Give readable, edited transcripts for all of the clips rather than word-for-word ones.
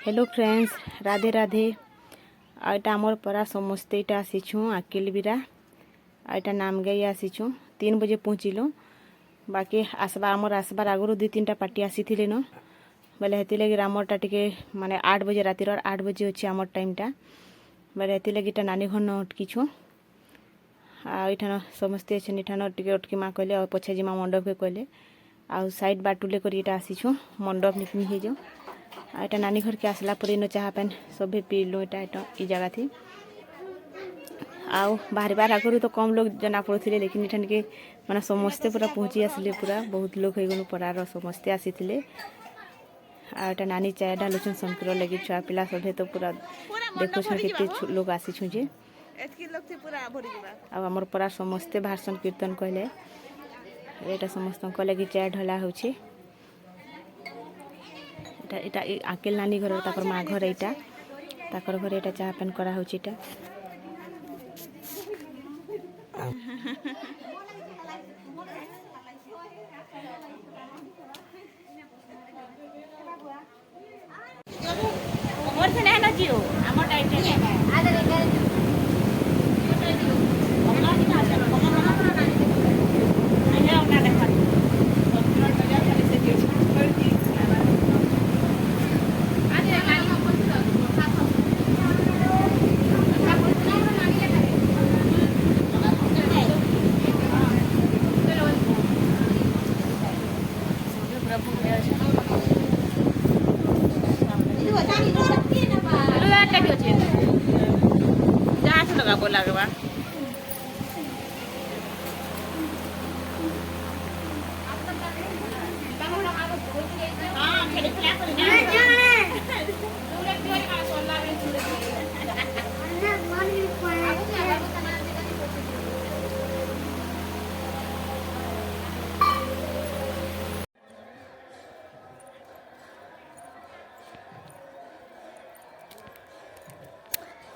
Hello friends, Radhe Radhe. आईटा आमर परा समस्ते इटा आसीछू आकिल बिरा। आईटा नाम गई आसीछू 3 बजे पहुँचिलु। बाकी आसबा आमर आसबार आगुरु 2-3टा पार्टी आसीथिले न बोले हेति लगी आमरटा टिके माने 8 बजे रातिर 8 बजे अछि आमर टाइमटा बोले हेति लगी टा नानी घर न अटकीछु। आ इठान समस्ते छन इठान टिके अटकी मा कहले और पछे जिमा मंडप के कहले आ साइड बाटुले करी इटा आसीछु मंडप निकमी हे जो। आइटा नानी घर के आसला पर इन चाह पान सभे पीलु। इटा ई जगह थी आउ बाहर आगु तो कम लोग जना पड़े लेकिन इठान के माने समस्ते पूरा पहुँची आसले पूरा बहुत लोग हो गनु परार समस्ते आसीथिले। आ एटा नानी चाय डालुछन संकर लगी छुआ पिला सभे तो पूरा देखो केते लोग आसीछु जे एतकी लोग थे पूरा भरी जबा। आ हमर परार समस्ते भाषण कीर्तन कहले एटा समस्त को लगी चाय ढला होछि। इटा आकेल नानी घर ताकर माँ घर इटा ताकर घर इटा चाह पान करा होछि। इटा मोर से ना जियो हमर टाइम से आदर कर बोला के बा हां खेले खेला कर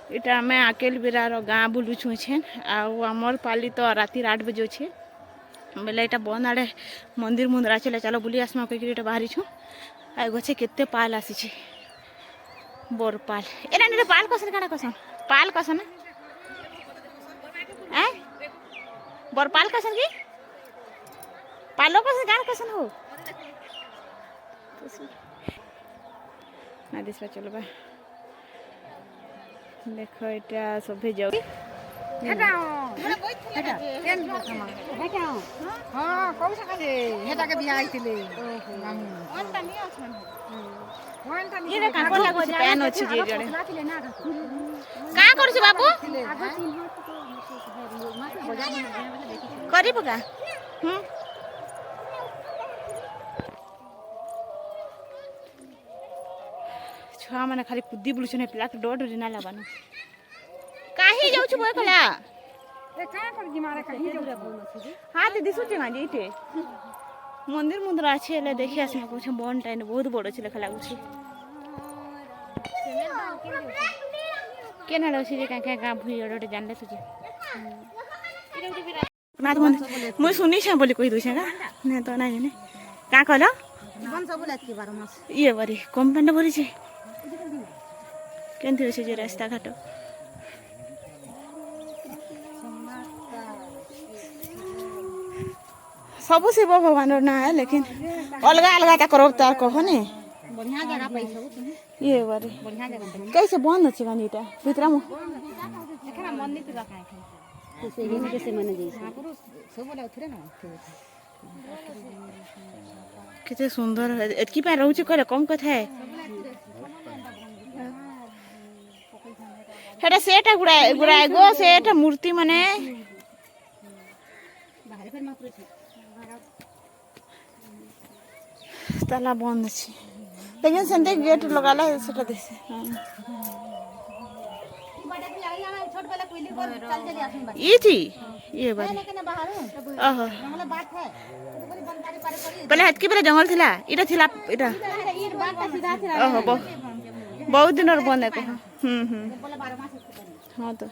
इटा मैं आकेल बिरार गाँ बुलुछु छेन आमर पाली तो राति 8 बजे अच्छे बेले इटा बंद आड़े मंदिर मुंदरा चले चलो बुली आसमा कह बाहरी छु। आ गछे केते पाल आसी बोर पाल एना पाल कसन काना कसन पाल कसन ए बोर पाल कसन की पालो कसन काना कसन हो ना दिसवा चलो बा देखो इटा सभे जाऊ हेटा हेटा केन बखमा हेटा हां कौन सा के हेटा के बियाह आइतिले ओहो ओनता नि अछन ओनता नि ये का लागो छै पैन अछि जे जड़े का करू छी बाबू करी बगा छुआ माने खाली कुद्दी बुलुछन पिला के डर डर ना लाबानु काहे जाउ छु बोय कला ए का कर जी मारे काहे जाउ रे हां ते दिसु छ ना जेते मंदिर मुंदरा छै ले देखि आसमे कुछ बन टाइन बहुत बड़ छै लेखा लागु छै केना रछि जे का का भुई ओडे जानले तुझे नाथ मंदिर मुई सुनी छ बोली कहि दउ छ का ने तो ना जाने का कहलो बन सब बोले की 12 मास ये बरी कम पेंड भरी छै केंथि होছে যে রাস্তা ঘাট सब शिव भगवान ना है लेकिन अलग अलग ता करब तार कहने बढ़िया जगह पैसा ये बारे बढ़िया जगह कैसे बंद अछि गानीटा भीतरा में एकरा मंदिर पे रखा है से ये कैसे माने जैसे सब बोला उतरे ना कितने सुंदर है एतकी पे रहू छ करे कम कथा है हेटा सेटा गुड़ा गो सेटा मूर्ति माने ताला बंद अछि लेकिन संदे गेट लगाला सेटा देसे ई थी ये बात ओहो पहले हटके पहले जंगल थिला इटा थिला इटा ओहो बहुत दिन और बंद है हाँ तो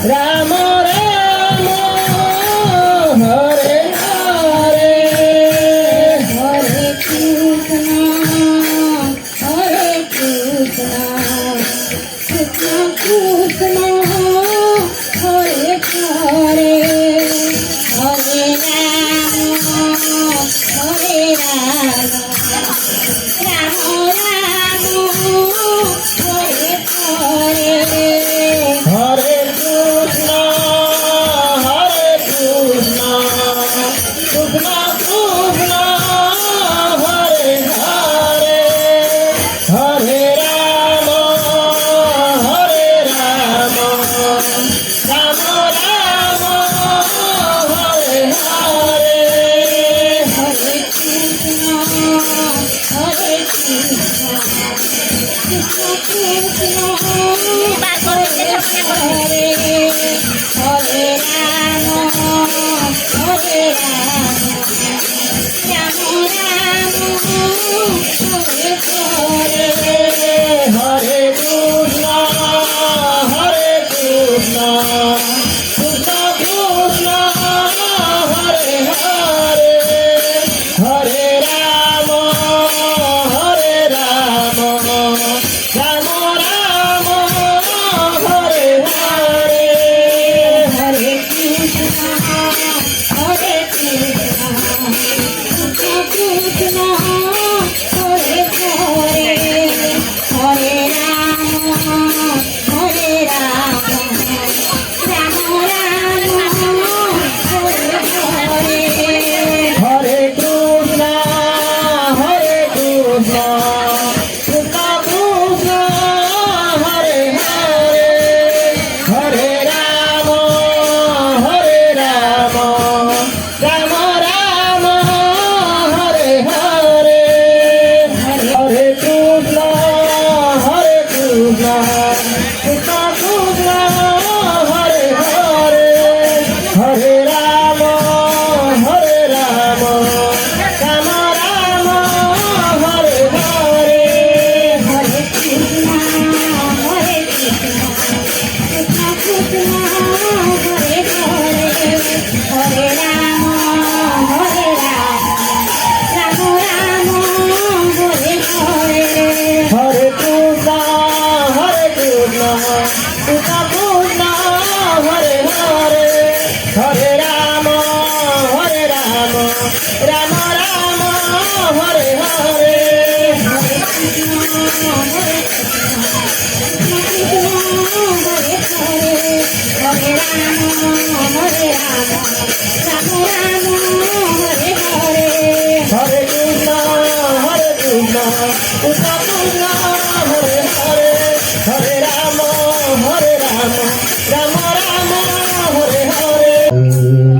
राम राम हरे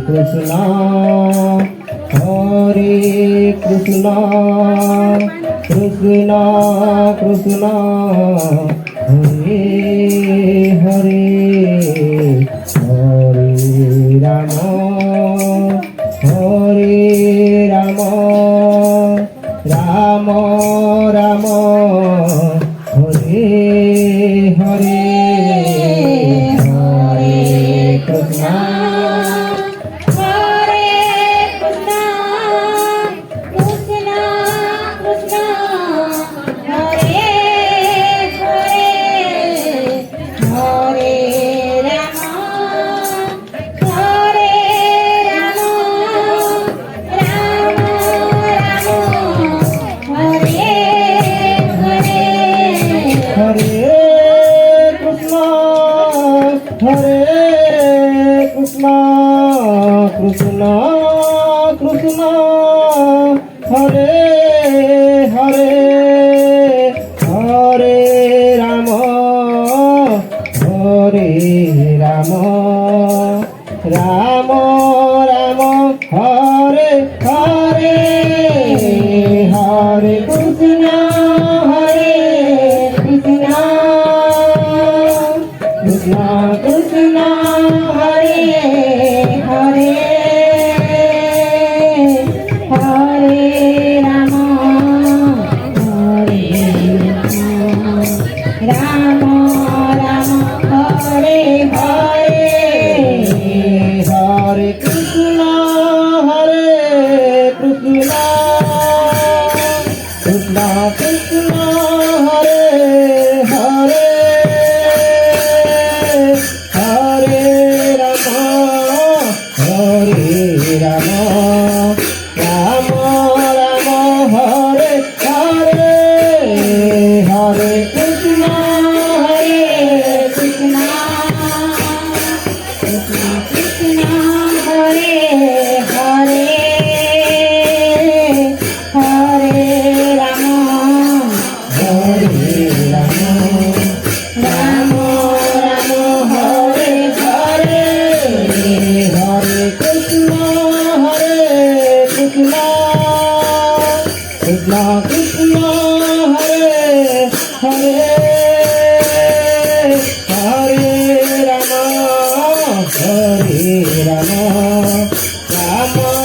Krishna, Hare Krishna, Krishna Krishna, Hare Hare, Hare Rama, Hare Rama, Rama Rama, Hare Hare, Hare Krishna, Krishna Krishna, Hare Hare, Hare Rama, Hare Rama, Rama Rama, Hare Hare, Hare Krishna, Hare Krishna, Krishna Krishna, Hare Hare, Hare Rama, Hare Rama, Rama Rama, Hare Hare, Hare Krishna, Hare Krishna, Krishna Krishna, Hare Hare, Hare Rama, Hare Rama, Rama Rama, Hare Hare, Hare Krishna, Hare Krishna, Krishna Krishna, Hare Hare, Hare Rama, Hare Rama, Rama Rama, Hare Hare, Hare Krishna, Hare Krishna, Krishna Krishna, Hare Hare, Hare Rama, Hare Rama, Rama